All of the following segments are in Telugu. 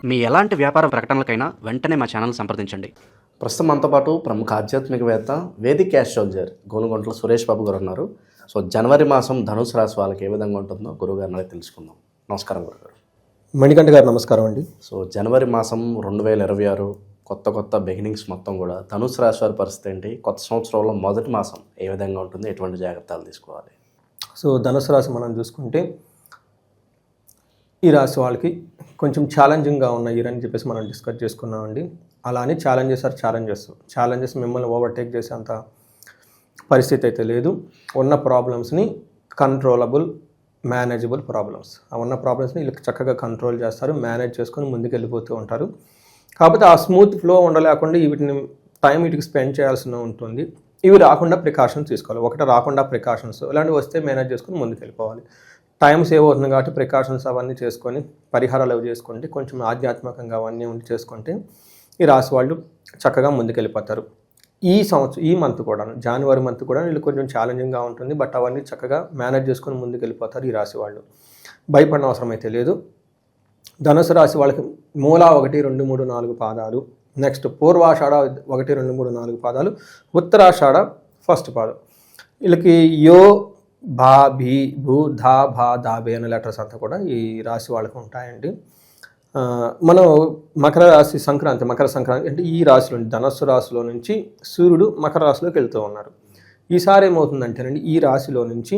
మీ ఎలాంటి వ్యాపార ప్రకటనలకైనా వెంటనే మా ఛానల్ సంప్రదించండి. ప్రస్తుతం మనతో పాటు ప్రముఖ ఆధ్యాత్మికవేత్త వేదిక్ యాస్ట్రాలజర్ గోనుగొంట్ల సురేష్ బాబు గారు ఉన్నారు. సో జనవరి మాసం ధనుసు రాశి వాళ్ళకి ఏ విధంగా ఉంటుందో గురువుగారిని అడిగి తెలుసుకుందాం. నమస్కారం గురుగారు. మణికంఠ గారు నమస్కారం అండి. సో జనవరి మాసం 2026 కొత్త బిగినింగ్స్ మొత్తం కూడా ధనుసు రాశి వారి పరిస్థితి ఏంటి? కొత్త సంవత్సరంలో మొదటి మాసం ఏ విధంగా ఉంటుంది? ఎటువంటి జాగ్రత్తలు తీసుకోవాలి? సో ధనుసు రాశి మనం చూసుకుంటే ఈ రాశి వాళ్ళకి కొంచెం ఛాలెంజింగ్గా ఉన్న ఇయర్ అని చెప్పేసి మనం డిస్కస్ చేసుకున్నామండి. అలానే ఛాలెంజెస్ మిమ్మల్ని ఓవర్టేక్ చేసేంత పరిస్థితి అయితే లేదు. ఉన్న ప్రాబ్లమ్స్ని కంట్రోలబుల్ మేనేజబుల్ ప్రాబ్లమ్స్, ఆ ఉన్న ప్రాబ్లమ్స్ని వీళ్ళకి చక్కగా కంట్రోల్ చేస్తారు, మేనేజ్ చేసుకొని ముందుకు వెళ్ళిపోతూ ఉంటారు. కాకపోతే ఆ స్మూత్ ఫ్లో ఉండలేకుండా వీటికి స్పెండ్ చేయాల్సి ఉంటుంది. ఇవి రాకుండా ప్రికాషన్స్ తీసుకోవాలి. ఒకటి రాకుండా ప్రికాషన్స్ ఇలాంటివి వస్తే మేనేజ్ చేసుకొని ముందుకు వెళ్ళిపోవాలి. టైం సేవ్ అవుతుంది కాబట్టి ప్రికాషన్స్ అవన్నీ చేసుకొని పరిహారాలు అవి చేసుకుంటే కొంచెం ఆధ్యాత్మికంగా అవన్నీ ఉండి చేసుకుంటే ఈ రాశి వాళ్ళు చక్కగా ముందుకెళ్ళిపోతారు. ఈ మంత్ కూడా జనవరి మంత్ కూడా వీళ్ళు కొంచెం ఛాలెంజింగ్గా ఉంటుంది. బట్ అవన్నీ చక్కగా మేనేజ్ చేసుకొని ముందుకెళ్ళిపోతారు ఈ రాశి వాళ్ళు. భయపడిన అవసరం అయితే లేదు. ధనుసు రాశి వాళ్ళకి మూల 1, 2, 3, 4 పాదాలు, నెక్స్ట్ పూర్వాషాఢ 1, 2, 3, 4 పాదాలు, ఉత్తరాషాఢ ఫస్ట్ పాదం. వీళ్ళకి యో భా భీ భూ ధా భా దా బే అనే లెటర్స్ అంతా కూడా ఈ రాశి వాళ్ళకి ఉంటాయండి. మనం మకర సంక్రాంతి అంటే ఈ రాశిలో ధనస్సు రాశిలో నుంచి సూర్యుడు మకర రాశిలోకి వెళ్తూ ఉన్నారు. ఈసారి ఏమవుతుందంటేనండి, ఈ రాశిలో నుంచి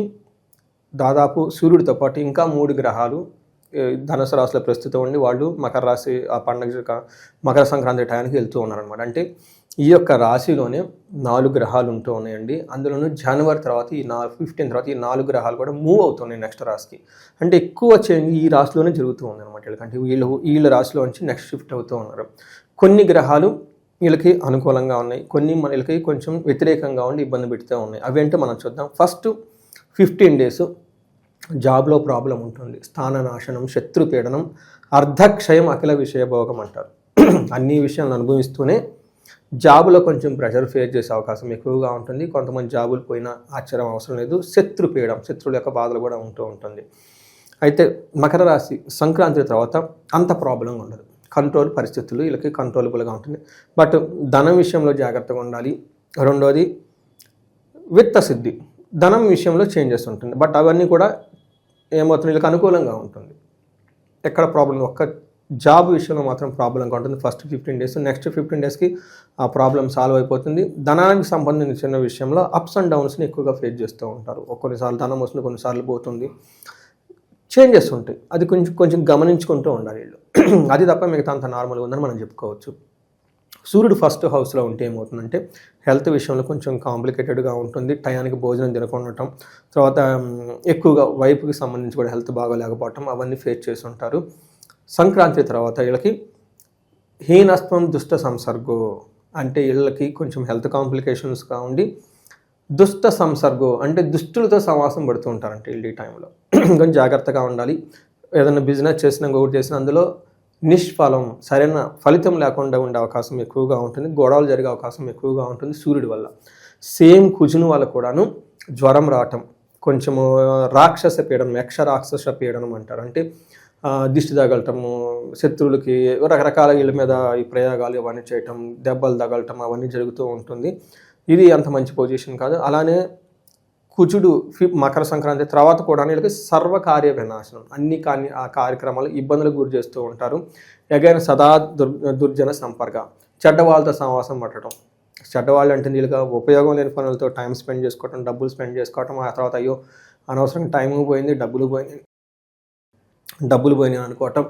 దాదాపు సూర్యుడితో పాటు ఇంకా 3 గ్రహాలు ధనుసు రాశిలో ప్రస్తుతం ఉండి వాళ్ళు మకర రాశి ఆ పండుగ మకర సంక్రాంతి టయానికి వెళ్తూ ఉన్నారనమాట. అంటే ఈ యొక్క రాశిలోనే 4 గ్రహాలు ఉంటూ ఉన్నాయండి. అందులోనూ జనవరి తర్వాత 15 తర్వాత ఈ 4 గ్రహాలు కూడా మూవ్ అవుతున్నాయి నెక్స్ట్ రాశికి. అంటే ఎక్కువ చేంజ్ ఈ రాశిలోనే జరుగుతూ ఉంది అనమాట. వీళ్ళకంటే వీళ్ళ రాశిలో నుంచి నెక్స్ట్ షిఫ్ట్ అవుతూ ఉన్నారు. కొన్ని గ్రహాలు వీళ్ళకి అనుకూలంగా ఉన్నాయి, కొన్ని వీళ్ళకి కొంచెం వ్యతిరేకంగా ఉండి ఇబ్బంది పెడుతూ ఉన్నాయి. అవి ఏంటో మనం చూద్దాం. ఫస్ట్ 15 డేస్ జాబ్లో ప్రాబ్లం ఉంటుంది. స్థాననాశనం, శత్రుపీడనం, అర్ధక్షయం, అఖిల విషయభోగం అంటారు. అన్ని విషయాలను అనుభవిస్తూనే జాబులో కొంచెం ప్రెషర్ ఫేస్ చేసే అవకాశం ఎక్కువగా ఉంటుంది. కొంతమంది జాబులు పోయినా ఆశ్చర్యం అవసరం లేదు. శత్రువుల యొక్క బాధలు కూడా ఉంటూ ఉంటుంది. అయితే మకర రాశి సంక్రాంతి తర్వాత అంత ప్రాబ్లం ఉండదు. కంట్రోల్ పరిస్థితులు వీళ్ళకి కంట్రోలబుల్గా ఉంటుంది. బట్ ధనం విషయంలో జాగ్రత్తగా ఉండాలి. రెండోది విత్త సిద్ధి, ధనం విషయంలో చేంజెస్ ఉంటుంది. బట్ అవన్నీ కూడా ఏమవుతుంది, వీళ్ళకి అనుకూలంగా ఉంటుంది. ఎక్కడ ప్రాబ్లం, ఒక్క జాబ్ విషయంలో మాత్రం ప్రాబ్లంగా ఉంటుంది ఫస్ట్ 15 డేస్. నెక్స్ట్ 15 డేస్కి ఆ ప్రాబ్లం సాల్వ్ అయిపోతుంది. ధనానికి సంబంధించిన విషయంలో అప్స్ అండ్ డౌన్స్ని ఎక్కువగా ఫేస్ చేస్తూ ఉంటారు. కొన్నిసార్లు ధనం వస్తుంది, కొన్నిసార్లు పోతుంది, చేంజెస్ ఉంటాయి. అది కొంచెం గమనించుకుంటూ ఉండాలి వీళ్ళు. అది తప్ప మిగతా అంత నార్మల్గా ఉందని మనం చెప్పుకోవచ్చు. సూర్యుడు ఫస్ట్ హౌస్లో ఉంటే ఏమవుతుందంటే హెల్త్ విషయంలో కొంచెం కాంప్లికేటెడ్గా ఉంటుంది. టయానికి భోజనం తినకుండటం, తర్వాత ఎక్కువగా వైపుకి సంబంధించి కూడా హెల్త్ బాగోలేకపోవటం అవన్నీ ఫేస్ చేసి ఉంటారు. సంక్రాంతి తర్వాత వీళ్ళకి హీనస్త్వం దుష్ట సంసర్గో అంటే వీళ్ళకి కొంచెం హెల్త్ కాంప్లికేషన్స్గా ఉండి దుష్ట సంసర్గో అంటే దుష్టులతో సమాసం పడుతూ ఉంటారంటే వీళ్ళు ఈ టైంలో. కొంచెం జాగ్రత్తగా ఉండాలి. ఏదైనా బిజినెస్ చేసినా ఇంకొకటి చేసినా అందులో నిష్ఫలం, సరైన ఫలితం లేకుండా ఉండే అవకాశం ఎక్కువగా ఉంటుంది. గొడవలు జరిగే అవకాశం ఎక్కువగా ఉంటుంది సూర్యుడి వల్ల. సేమ్ కుజుని వల్ల కూడాను జ్వరం రావటం, కొంచెము రాక్షస పీడనం, రాక్షస పీడనం అంటారు. అంటే దిష్టి తగలటము, శత్రువులకి రకరకాల వీళ్ళ మీద ఈ ప్రయోగాలు ఇవన్నీ చేయటం, దెబ్బలు తగలటం అవన్నీ జరుగుతూ ఉంటుంది. ఇది అంత మంచి పొజిషన్ కాదు. అలానే కుజుడు మకర సంక్రాంతి తర్వాత కూడా వీళ్ళకి సర్వకార్య వినాశనం, ఆ కార్యక్రమాలు ఇబ్బందులకు గురి చేస్తూ ఉంటారు. ఎగైన్ సదా దుర్జన సంపర్క, చెడ్డవాళ్ళతో సమావాసం పట్టడం. చెడ్డవాళ్ళు అంటే వీళ్ళకి ఉపయోగం లేని పనులతో టైం స్పెండ్ చేసుకోవటం, డబ్బులు స్పెండ్ చేసుకోవటం, ఆ తర్వాత అయ్యో అనవసరంగా టైము పోయింది, డబ్బులు పోయినాయి అనుకోవటం,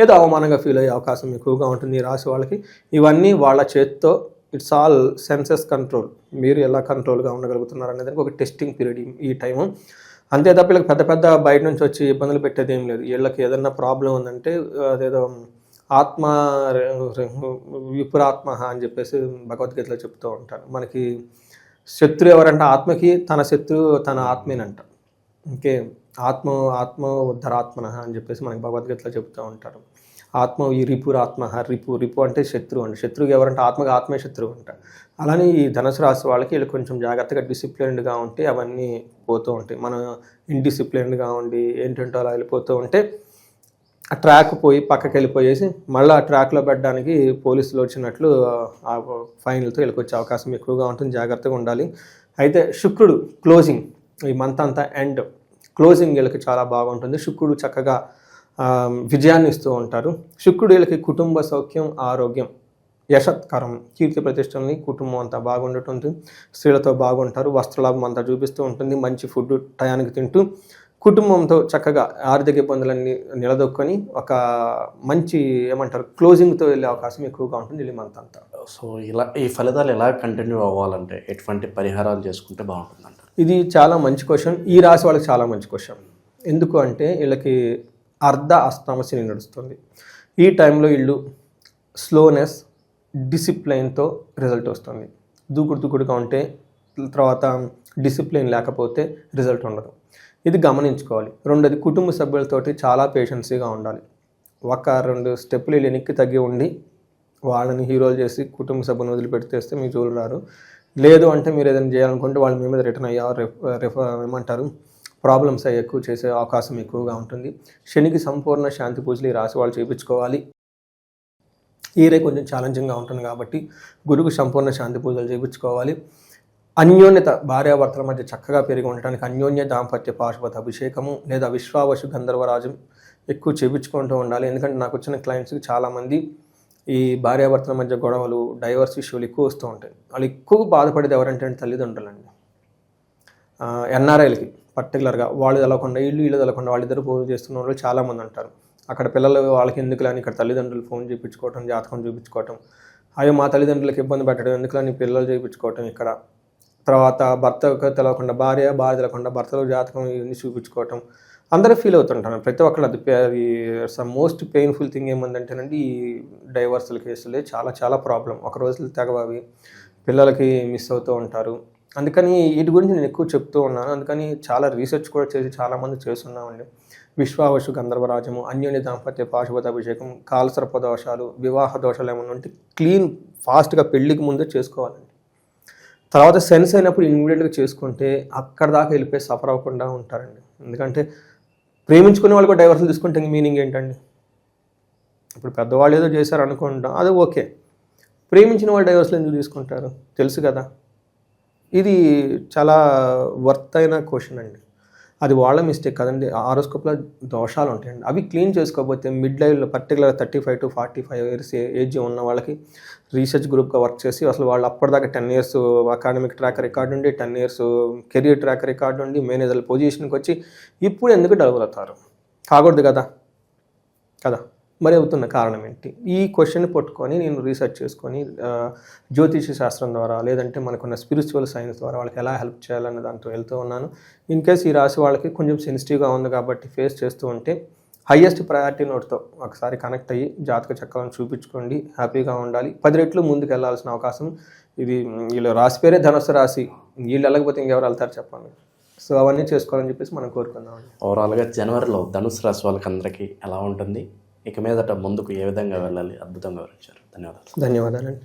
ఏదో అవమానంగా ఫీల్ అయ్యే అవకాశం ఎక్కువగా ఉంటుంది ఈ రాశి వాళ్ళకి. ఇవన్నీ వాళ్ళ చేతితో ఇట్స్ ఆల్ సెన్సెస్ కంట్రోల్. మీరు ఎలా కంట్రోల్గా ఉండగలుగుతున్నారు అనేది ఒక టెస్టింగ్ పీరియడ్ ఈ టైము. అంతే తప్ప వీళ్ళకి పెద్ద బయట నుంచి వచ్చి ఇబ్బందులు పెట్టేది ఏం లేదు. వీళ్ళకి ఏదన్నా ప్రాబ్లం ఉందంటే అదేదో ఆత్మ విపురాత్మ అని చెప్పేసి భగవద్గీతలో చెప్తూ ఉంటారు. మనకి శత్రు ఎవరంటే ఆత్మకి తన శత్రువు తన ఆత్మేనంట. ఇంకే ఆత్మ ఉద్ధరాత్మన అని చెప్పేసి మనకి భగవద్గీతలో చెప్తూ ఉంటారు. ఆత్మ ఈ రిపురాత్మ, రిపు అంటే శత్రువు అండి. శత్రువు ఎవరంటే ఆత్మే శత్రువు అంట. అలానే ఈ ధనుసు రాశి వాళ్ళకి వీళ్ళు కొంచెం జాగ్రత్తగా డిసిప్లిన్డ్గా ఉంటే అవన్నీ పోతూ ఉంటాయి. మనం ఇండిసిప్లిన్డ్గా ఉండి ఏంటంటే అలా వెళ్ళిపోతూ ఉంటే ఆ ట్రాక్ పోయి పక్కకి వెళ్ళిపోయేసి మళ్ళీ ఆ ట్రాక్లో పెట్టడానికి పోలీసులు వచ్చినట్లు ఆ ఫైన్లతో వెళ్ళకొచ్చే అవకాశం ఎక్కువగా ఉంటుంది. జాగ్రత్తగా ఉండాలి. అయితే శుక్రుడు క్లోజింగ్ ఈ మంత్ అంతా ఎండ్ క్లోజింగ్ వీళ్ళకి చాలా బాగుంటుంది. శుక్రుడు చక్కగా విజయాన్ని ఇస్తూ ఉంటారు. శుక్రుడు వీళ్ళకి కుటుంబ సౌఖ్యం, ఆరోగ్యం, యశత్కరం, కీర్తి ప్రతిష్టల్ని, కుటుంబం అంతా బాగుండటుంది. స్త్రీలతో బాగుంటారు. వస్త్రలాభం అంతా చూపిస్తూ ఉంటుంది. మంచి ఫుడ్ టయానికి తింటూ కుటుంబంతో చక్కగా ఆర్థిక ఇబ్బందులన్నీ నిలదొక్కొని ఒక మంచి క్లోజింగ్తో వెళ్ళే అవకాశం ఎక్కువగా ఉంటుంది ఈ మంత్ అంతా. సో ఇలా ఈ ఫలితాలు ఎలా కంటిన్యూ అవ్వాలంటే ఎటువంటి పరిహారాలు చేసుకుంటే బాగుంటుందంట? ఇది చాలా మంచి క్వశ్చన్. ఈ రాశి వాళ్ళకి చాలా మంచి క్వశ్చన్. ఎందుకు అంటే వీళ్ళకి అర్ధ అష్టమ శని నడుస్తుంది. ఈ టైంలో వీళ్ళు స్లోనెస్, డిసిప్లైన్తో రిజల్ట్ వస్తుంది. దూకుడుగా ఉంటే తర్వాత డిసిప్లిన్ లేకపోతే రిజల్ట్ ఉండదు. ఇది గమనించుకోవాలి. రెండోది కుటుంబ సభ్యులతోటి చాలా పేషెన్సీగా ఉండాలి. 1-2 స్టెప్పులు వెనక్కి తగ్గి ఉండి వాళ్ళని హీరోలు చేసి కుటుంబ సభ్యులను వదిలిపెడితేస్తే మీ జోలు రారు. లేదు అంటే మీరు ఏదైనా చేయాలనుకుంటే వాళ్ళు మీ మీద రిటర్న్ అయ్యా ప్రాబ్లమ్స్ ఎక్కువ చేసే అవకాశం ఎక్కువగా ఉంటుంది. శనికి సంపూర్ణ శాంతి పూజలు ఈ రాశి వాళ్ళు చేయించుకోవాలి. ఈ రే కొంచెం ఛాలెంజింగ్గా ఉంటుంది కాబట్టి గురువుకు సంపూర్ణ శాంతి పూజలు చేయించుకోవాలి. అన్యోన్యత భార్యాభర్తల మధ్య చక్కగా పెరిగి ఉండటానికి అన్యోన్య దాంపత్య పాశుపత అభిషేకము లేదా విశ్వావశు గంధర్వరాజం ఎక్కువ చేయించుకుంటూ ఉండాలి. ఎందుకంటే నాకు వచ్చిన క్లయింట్స్కి చాలామంది ఈ భార్యాభర్తల మధ్య గొడవలు, డైవర్స్ ఇష్యూలు ఎక్కువ వస్తూ ఉంటాయి. వాళ్ళు ఎక్కువ బాధపడేది ఎవరంటే తల్లిదండ్రులండి. ఎన్ఆర్ఐలకి పర్టికులర్గా వాళ్ళు తెలవకుండా వీళ్ళు తెలవకుండా వాళ్ళిద్దరు పూజలు చేస్తున్న వాళ్ళు చాలామంది ఉంటారు. అక్కడ పిల్లలు వాళ్ళకి ఎందుకులని ఇక్కడ తల్లిదండ్రులు ఫోన్ చేయించుకోవటం, జాతకం చూపించుకోవటం, అయ్యో మా తల్లిదండ్రులకు ఇబ్బంది పెట్టడం ఎందుకులని పిల్లలు చేయించుకోవటం ఇక్కడ. తర్వాత భర్తకు తెలవకుండా భార్య తెలవకుండా భర్తలో జాతకం ఇవన్నీ చూపించుకోవటం అందరూ ఫీల్ అవుతుంటాను. ప్రతి ఒక్కరు అది మోస్ట్ పెయిన్ఫుల్ థింగ్ ఏమందంటేనండి ఈ డైవర్సల్ కేసులే చాలా ప్రాబ్లం. ఒక రోజులు తెగవవి పిల్లలకి మిస్ అవుతూ ఉంటారు. అందుకని వీటి గురించి నేను ఎక్కువ చెప్తూ ఉన్నాను. అందుకని చాలా రీసెర్చ్ కూడా చేసి చాలామంది చేస్తున్నామండి. విశ్వావశు గంధర్వరాజము, అన్యోన్య దాంపత్య పాశుపత అభిషేకం, కాలసర్ప దోషాలు, వివాహ దోషాలు ఏమన్నా ఉంటే క్లీన్ ఫాస్ట్గా పెళ్ళికి ముందే చేసుకోవాలండి. తర్వాత సెన్స్ అయినప్పుడు ఇమ్మీడియట్గా చేసుకుంటే అక్కడ దాకా వెళ్ళిపోయి సఫర్ అవ్వకుండా ఉంటారండి. ఎందుకంటే ప్రేమించుకునే వాళ్ళు కూడా డైవర్సల్ తీసుకుంటే మీనింగ్ ఏంటండి? ఇప్పుడు పెద్దవాళ్ళు ఏదో చేశారు అనుకుంటాం, అది ఓకే. ప్రేమించిన వాళ్ళు డైవర్సల్ ఎందుకు తీసుకుంటారు? తెలుసు కదా. ఇది చాలా వర్త్ అయిన క్వశ్చన్ అండి. అది వాళ్ళ మిస్టేక్ కదండి. హారోస్కోప్లో దోషాలు ఉంటాయండి. అవి క్లీన్ చేసుకోకపోతే మిడ్ లైఫ్లో పర్టికులర్ 35 to 45 ఇయర్స్ ఏజ్ ఉన్న వాళ్ళకి రీసెర్చ్ గ్రూప్గా వర్క్ చేసి అసలు వాళ్ళు అప్పటిదాకా 10 years అకాడమిక్ ట్రాక్ రికార్డు ఉండి, 10 years కెరియర్ ట్రాక్ రికార్డు ఉండి, మేనేజర్ పొజిషన్కి వచ్చి ఇప్పుడు ఎందుకు డెవలప్ అవుతారు? కాకూడదు కదా. మరి అవుతున్న కారణం ఏంటి? ఈ క్వశ్చన్ని పట్టుకొని నేను రీసెర్చ్ చేసుకొని జ్యోతిష శాస్త్రం ద్వారా లేదంటే మనకున్న స్పిరిచువల్ సైన్స్ ద్వారా వాళ్ళకి ఎలా హెల్ప్ చేయాలన్న దాంతో వెళ్తూ ఉన్నాను. ఇన్ కేస్ ఈ రాశి వాళ్ళకి కొంచెం సెన్సిటివ్గా ఉంది కాబట్టి ఫేస్ చేస్తూ ఉంటే హయ్యెస్ట్ ప్రయారిటీ నోట్తో ఒకసారి కనెక్ట్ అయ్యి జాతక చక్రాలను చూపించుకోండి. హ్యాపీగా ఉండాలి. 10 రెట్లు ముందుకు వెళ్ళాల్సిన అవకాశం ఇది. వీళ్ళు రాశి పేరే ధనుస్సు రాశి. వీళ్ళు వెళ్ళకపోతే ఇంకెవరు వెళ్తారు చెప్పండి. సో అవన్నీ చేసుకోవాలని చెప్పేసి మనం కోరుకుందామండి. ఓవరాల్గా జనవరిలో ధనుసు రాశి వాళ్ళకి అందరికీ ఎలా ఉంటుంది, ఇక మీదట ముందుకు ఏ విధంగా వెళ్ళాలి అద్భుతంగా వివరించారు. ధన్యవాదాలు. ధన్యవాదాలండి.